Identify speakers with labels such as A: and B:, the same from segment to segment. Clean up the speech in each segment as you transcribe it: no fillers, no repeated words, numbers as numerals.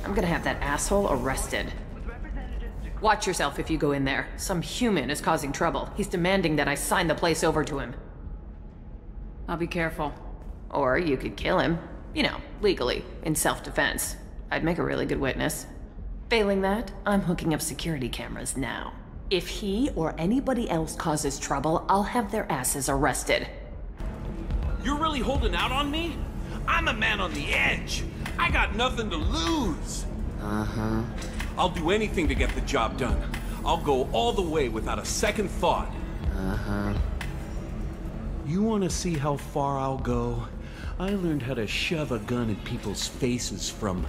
A: I'm gonna have that asshole arrested. Watch yourself if you go in there. Some human is causing trouble. He's demanding that I sign the place over to him.
B: I'll be careful.
A: Or you could kill him. You know, legally, in self-defense. I'd make a really good witness. Failing that, I'm hooking up security cameras now. If he or anybody else causes trouble, I'll have their asses arrested.
C: You're really holding out on me? I'm a man on the edge. I got nothing to lose.
D: Uh-huh.
C: I'll do anything to get the job done. I'll go all the way without a second thought.
D: Uh-huh.
C: You want to see how far I'll go? I learned how to shove a gun in people's faces from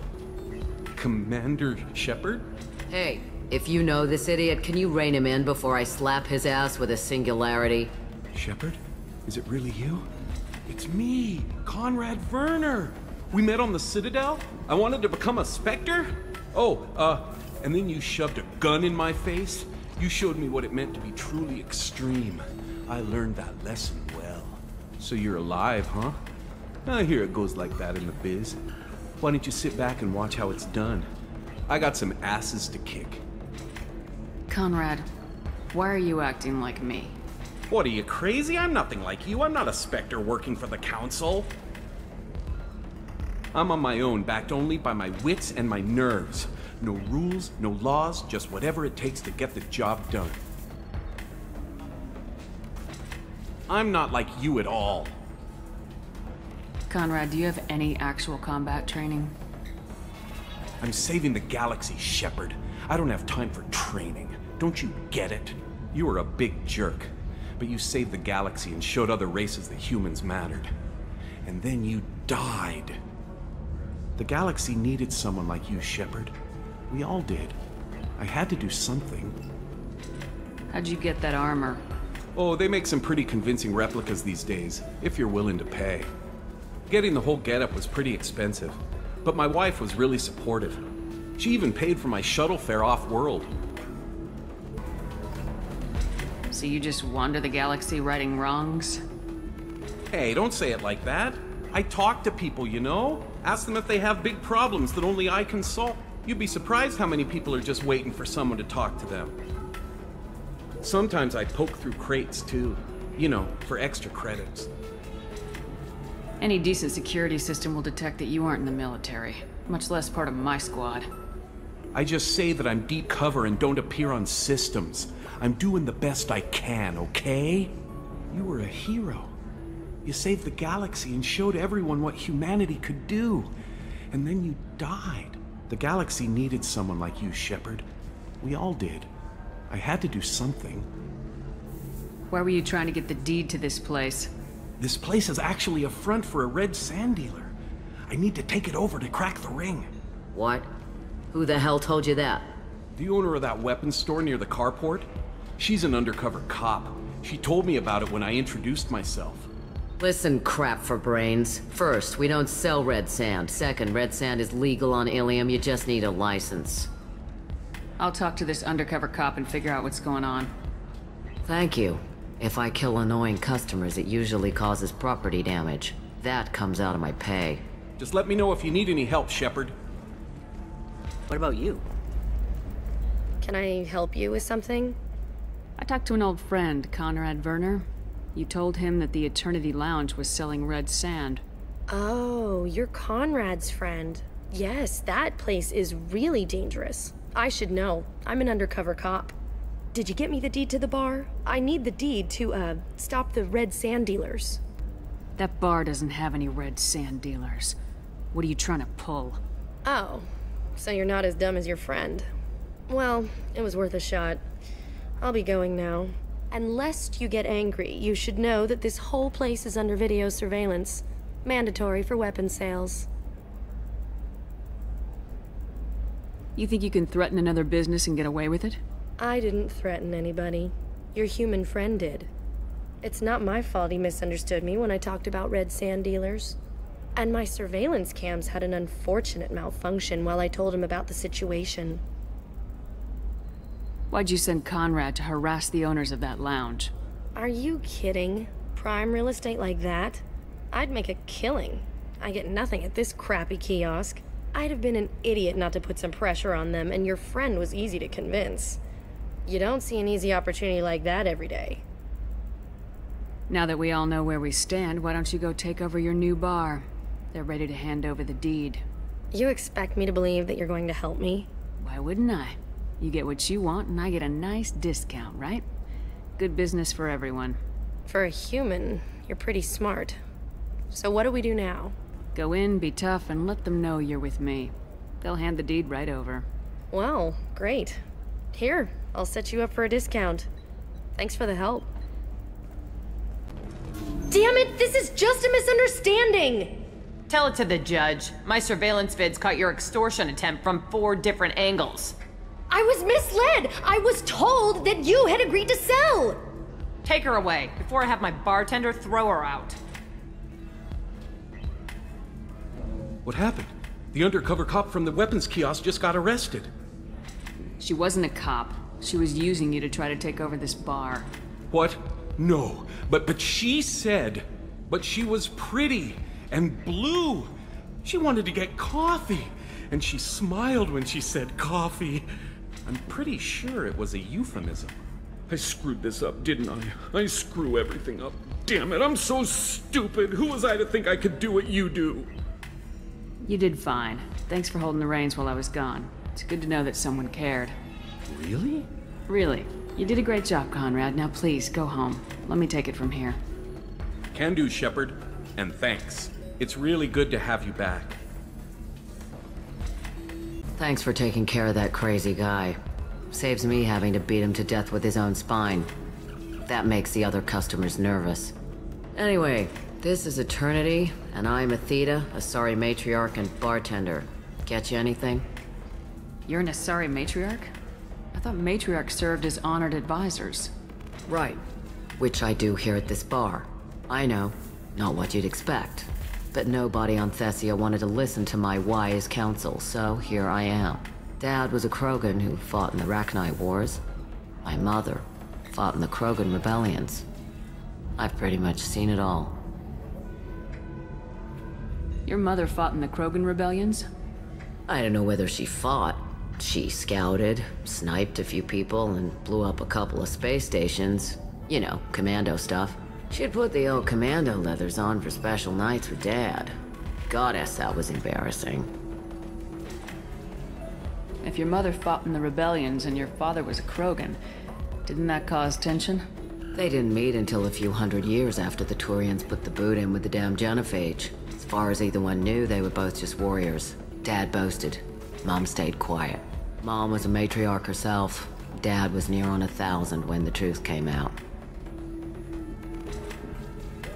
C: Commander Shepard?
D: Hey, if you know this idiot, can you rein him in before I slap his ass with a singularity?
C: Shepard? Is it really you? It's me, Conrad Verner. We met on the Citadel. I wanted to become a Spectre. And then you shoved a gun in my face. You showed me what it meant to be truly extreme. I learned that lesson well. So you're alive, huh? I hear it goes like that in the biz. Why don't you sit back and watch how it's done? I got some asses to kick.
B: Conrad, why are you acting like me?
C: What, are you crazy? I'm nothing like you. I'm not a Spectre working for the Council. I'm on my own, backed only by my wits and my nerves. No rules, no laws, just whatever it takes to get the job done. I'm not like you at all.
B: Conrad, do you have any actual combat training?
C: I'm saving the galaxy, Shepard. I don't have time for training. Don't you get it? You were a big jerk, but you saved the galaxy and showed other races that humans mattered. And then you died. The galaxy needed someone like you, Shepard. We all did. I had to do something.
B: How'd you get that armor?
C: Oh, they make some pretty convincing replicas these days, if you're willing to pay. Getting the whole getup was pretty expensive, but my wife was really supportive. She even paid for my shuttle fare off-world.
B: So you just wander the galaxy righting wrongs?
C: Hey, don't say it like that. I talk to people, you know? Ask them if they have big problems that only I can solve. You'd be surprised how many people are just waiting for someone to talk to them. Sometimes I poke through crates, too. You know, for extra credits.
B: Any decent security system will detect that you aren't in the military, much less part of my squad.
C: I just say that I'm deep cover and don't appear on systems. I'm doing the best I can, okay? You were a hero. You saved the galaxy and showed everyone what humanity could do. And then you died. The galaxy needed someone like you, Shepard. We all did. I had to do something.
B: Why were you trying to get the deed to this place?
C: This place is actually a front for a red sand dealer. I need to take it over to crack the ring.
D: What? Who the hell told you that?
C: The owner of that weapons store near the carport. She's an undercover cop. She told me about it when I introduced myself.
D: Listen, crap for brains. First, we don't sell red sand. Second, red sand is legal on Ilium. You just need a license.
B: I'll talk to this undercover cop and figure out what's going on.
D: Thank you. If I kill annoying customers, it usually causes property damage. That comes out of my pay.
C: Just let me know if you need any help, Shepard.
E: What about you?
F: Can I help you with something?
B: I talked to an old friend, Conrad Verner. You told him that the Eternity Lounge was selling red sand.
F: Oh, you're Conrad's friend. Yes, that place is really dangerous. I should know. I'm an undercover cop. Did you get me the deed to the bar? I need the deed to, stop the red sand dealers.
B: That bar doesn't have any red sand dealers. What are you trying to pull?
F: Oh, so you're not as dumb as your friend. Well, it was worth a shot. I'll be going now. And lest you get angry, you should know that this whole place is under video surveillance. Mandatory for weapon sales.
B: You think you can threaten another business and get away with it?
F: I didn't threaten anybody. Your human friend did. It's not my fault he misunderstood me when I talked about red sand dealers. And my surveillance cams had an unfortunate malfunction while I told him about the situation.
B: Why'd you send Conrad to harass the owners of that lounge?
F: Are you kidding? Prime real estate like that? I'd make a killing. I get nothing at this crappy kiosk. I'd have been an idiot not to put some pressure on them, and your friend was easy to convince. You don't see an easy opportunity like that every day.
B: Now that we all know where we stand, why don't you go take over your new bar? They're ready to hand over the deed.
F: You expect me to believe that you're going to help me?
B: Why wouldn't I? You get what you want, and I get a nice discount, right? Good business for everyone.
F: For a human, you're pretty smart. So what do we do now?
B: Go in, be tough, and let them know you're with me. They'll hand the deed right over.
F: Well, great. Here, I'll set you up for a discount. Thanks for the help. Damn it, this is just a misunderstanding!
A: Tell it to the judge. My surveillance vids caught your extortion attempt from 4 different angles.
F: I was misled! I was told that you had agreed to sell!
A: Take her away, before I have my bartender throw her out.
C: What happened? The undercover cop from the weapons kiosk just got arrested.
B: She wasn't a cop. She was using you to try to take over this bar.
C: What? No. But she said... But she was pretty and blue. She wanted to get coffee. And she smiled when she said coffee. I'm pretty sure it was a euphemism. I screwed this up, didn't I? I screw everything up. Damn it, I'm so stupid. Who was I to think I could do what you do?
B: You did fine. Thanks for holding the reins while I was gone. It's good to know that someone cared.
C: Really?
B: Really. You did a great job, Conrad. Now please, go home. Let me take it from here.
C: Can do, Shepard. And thanks. It's really good to have you back.
D: Thanks for taking care of that crazy guy. Saves me having to beat him to death with his own spine. That makes the other customers nervous. Anyway, this is Eternity, and I'm Athena, a sorry matriarch and bartender. Get you anything?
B: You're an Asari matriarch? I thought matriarchs served as honored advisors.
D: Right. Which I do here at this bar. I know, not what you'd expect. But nobody on Thessia wanted to listen to my wise counsel, so here I am. Dad was a Krogan who fought in the Rachni Wars. My mother fought in the Krogan rebellions. I've pretty much seen it all.
B: Your mother fought in the Krogan rebellions?
D: I don't know whether she fought. She scouted, sniped a few people, and blew up a couple of space stations. You know, commando stuff. She'd put the old commando leathers on for special nights with Dad. Goddess, that was embarrassing.
B: If your mother fought in the rebellions and your father was a Krogan, didn't that cause tension?
D: They didn't meet until a few hundred years after the Turians put the boot in with the damn genophage. As far as either one knew, they were both just warriors. Dad boasted. Mom stayed quiet. Mom was a matriarch herself. Dad was near on 1,000 when the truth came out.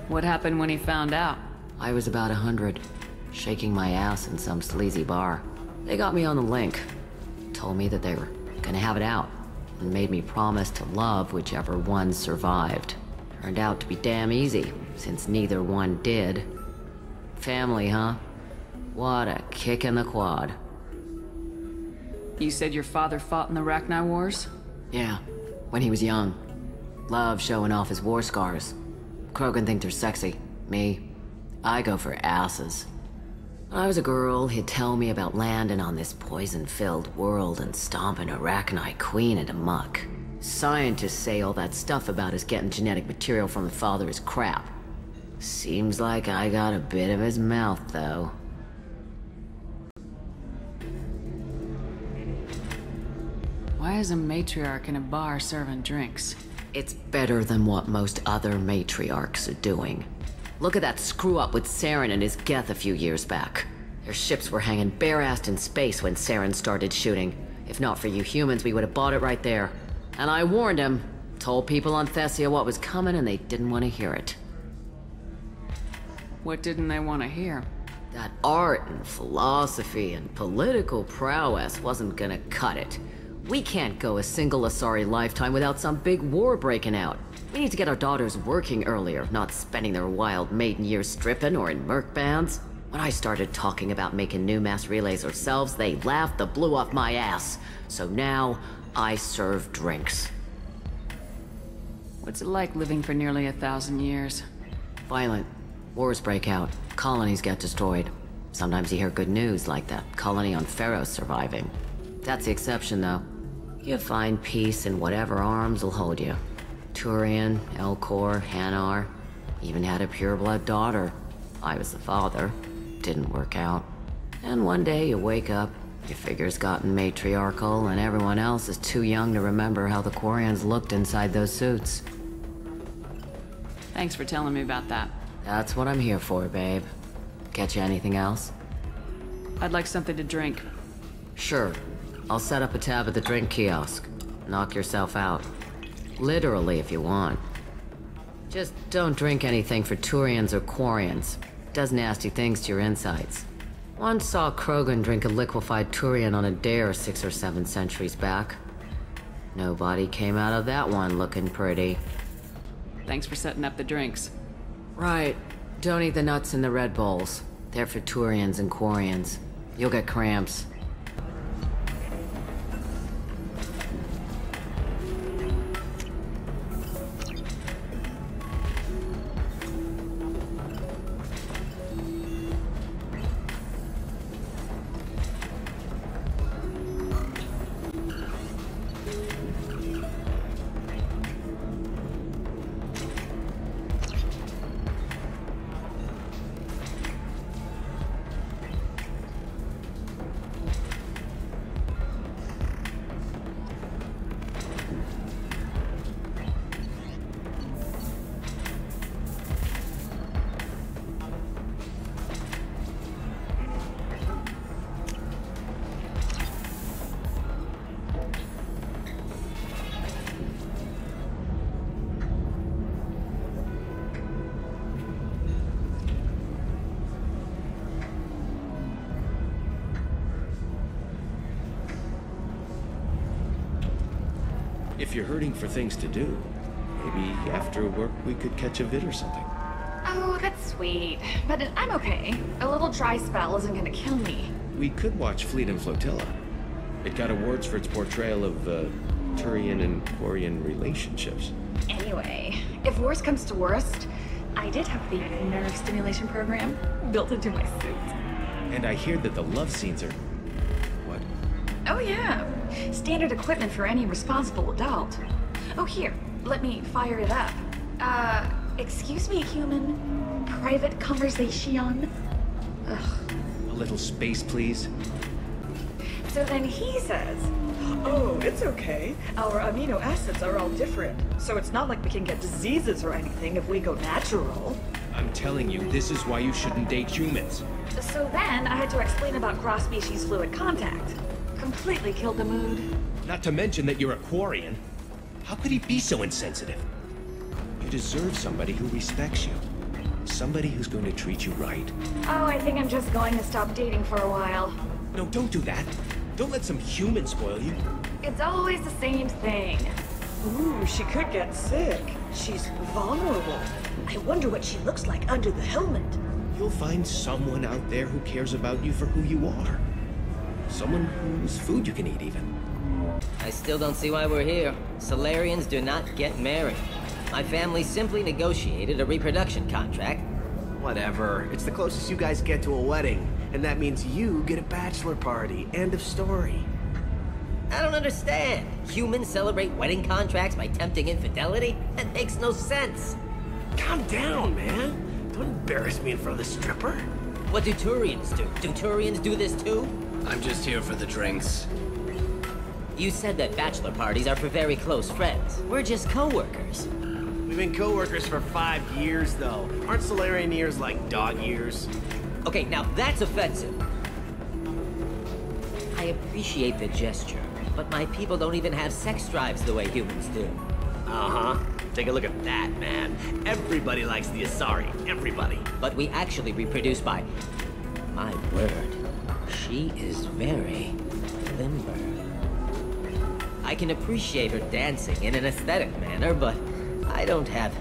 B: What happened when he found out?
D: I was about 100, shaking my ass in some sleazy bar. They got me on the link. Told me that they were gonna have it out, and made me promise to love whichever one survived. Turned out to be damn easy, since neither one did. Family, huh? What a kick in the quad.
B: You said your father fought in the Rachni Wars?
D: Yeah, when he was young. Loved showing off his war scars. Krogan think they're sexy. Me, I go for asses. When I was a girl, he'd tell me about landing on this poison-filled world and stomping a Rachni queen into muck. Scientists say all that stuff about us getting genetic material from the father is crap. Seems like I got a bit of his mouth, though.
B: Why is a matriarch in a bar serving drinks?
D: It's better than what most other matriarchs are doing. Look at that screw-up with Saren and his Geth a few years back. Their ships were hanging bare-assed in space when Saren started shooting. If not for you humans, we would have bought it right there. And I warned him. Told people on Thessia what was coming and they didn't want to hear it.
B: What didn't they want to hear?
D: That art and philosophy and political prowess wasn't gonna cut it. We can't go a single Asari lifetime without some big war breaking out. We need to get our daughters working earlier, not spending their wild maiden years stripping or in merc bands. When I started talking about making new mass relays ourselves, they laughed the blue off my ass. So now, I serve drinks.
B: What's it like living for nearly 1,000 years?
D: Violent. Wars break out. Colonies get destroyed. Sometimes you hear good news, like the colony on Pharaoh surviving. That's the exception, though. You find peace in whatever arms will hold you. Turian, Elcor, Hanar, even had a pureblood daughter. I was the father. Didn't work out. And one day you wake up, your figure's gotten matriarchal, and everyone else is too young to remember how the Quarians looked inside those suits.
B: Thanks for telling me about that.
D: That's what I'm here for, babe. Get you anything else?
B: I'd like something to drink.
D: Sure. I'll set up a tab at the drink kiosk. Knock yourself out. Literally, if you want. Just don't drink anything for Turians or Quarians. Does nasty things to your insides. Once saw Krogan drink a liquefied Turian on a dare 6 or 7 centuries back. Nobody came out of that one looking pretty.
B: Thanks for setting up the drinks.
D: Right. Don't eat the nuts in the Red Bowls. They're for Turians and Quarians. You'll get cramps.
G: If you're hurting for things to do, maybe after work we could catch a vid or something.
H: Oh, that's sweet. But I'm okay. A little dry spell isn't gonna kill me.
G: We could watch Fleet and Flotilla. It got awards for its portrayal of Turian and Quarian relationships.
H: Anyway, if worst comes to worst, I did have the nerve stimulation program built into my suit.
G: And I hear that the love scenes are... what?
H: Oh yeah. Standard equipment for any responsible adult. Oh here, let me fire it up. Excuse me, human. Private conversation? Ugh.
G: A little space, please.
H: So then he says, oh, it's okay. Our amino acids are all different. So it's not like we can get diseases or anything if we go natural.
G: I'm telling you, this is why you shouldn't date humans.
H: So then I had to explain about cross-species fluid contact. Completely killed the mood.
G: Not to mention that you're a Quarian. How could he be so insensitive? You deserve somebody who respects you. Somebody who's going to treat you right.
H: Oh, I think I'm just going to stop dating for a while.
G: No, don't do that. Don't let some human spoil you.
H: It's always the same thing.
I: Ooh, she could get sick. She's vulnerable. I wonder what she looks like under the helmet.
G: You'll find someone out there who cares about you for who you are. Someone whose food you can eat, even.
E: I still don't see why we're here. Solarians do not get married. My family simply negotiated a reproduction contract.
J: Whatever. It's the closest you guys get to a wedding. And that means you get a bachelor party. End of story.
E: I don't understand. Humans celebrate wedding contracts by tempting infidelity? That makes no sense.
J: Calm down, man. Don't embarrass me in front of the stripper.
E: What do Turians do? Do Turians do this too?
J: I'm just here for the drinks.
E: You said that bachelor parties are for very close friends. We're just co-workers.
J: We've been co-workers for 5 years, though. Aren't Solarian years like dog years?
E: Okay, now that's offensive. I appreciate the gesture, but my people don't even have sex drives the way humans do.
J: Uh-huh. Take a look at that, man. Everybody likes the Asari. Everybody.
E: But we actually reproduce by... My word. She is very limber. I can appreciate her dancing in an aesthetic manner, but I don't have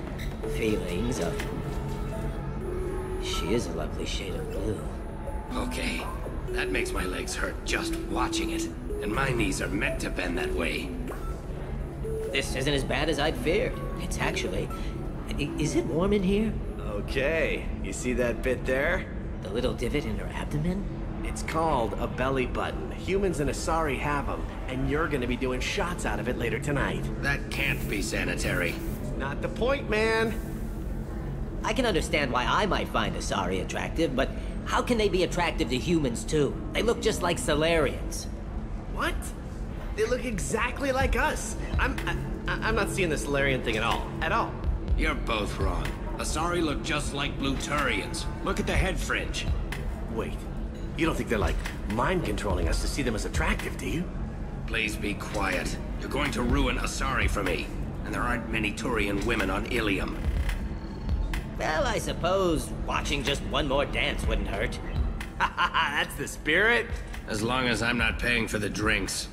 E: feelings of... She is a lovely shade of blue.
K: Okay, that makes my legs hurt just watching it. And my knees are meant to bend that way.
E: This isn't as bad as I'd feared. It's actually... Is it warm in here?
J: Okay, you see that bit there?
E: The little divot in her abdomen?
J: It's called a belly button. Humans and Asari have them, and you're gonna be doing shots out of it later tonight.
K: That can't be sanitary.
J: Not the point, man.
E: I can understand why I might find Asari attractive, but how can they be attractive to humans too? They look just like Solarians.
J: What? They look exactly like us. I'm not seeing the Solarian thing at all. At all.
K: You're both wrong. Asari look just like Blue Turians. Look at the head fringe.
J: Wait. You don't think they're like mind controlling us to see them as attractive, do you?
K: Please be quiet. You're going to ruin Asari for me. And there aren't many Turian women on Ilium.
E: Well, I suppose watching just one more dance wouldn't hurt.
J: That's the spirit.
K: As long as I'm not paying for the drinks.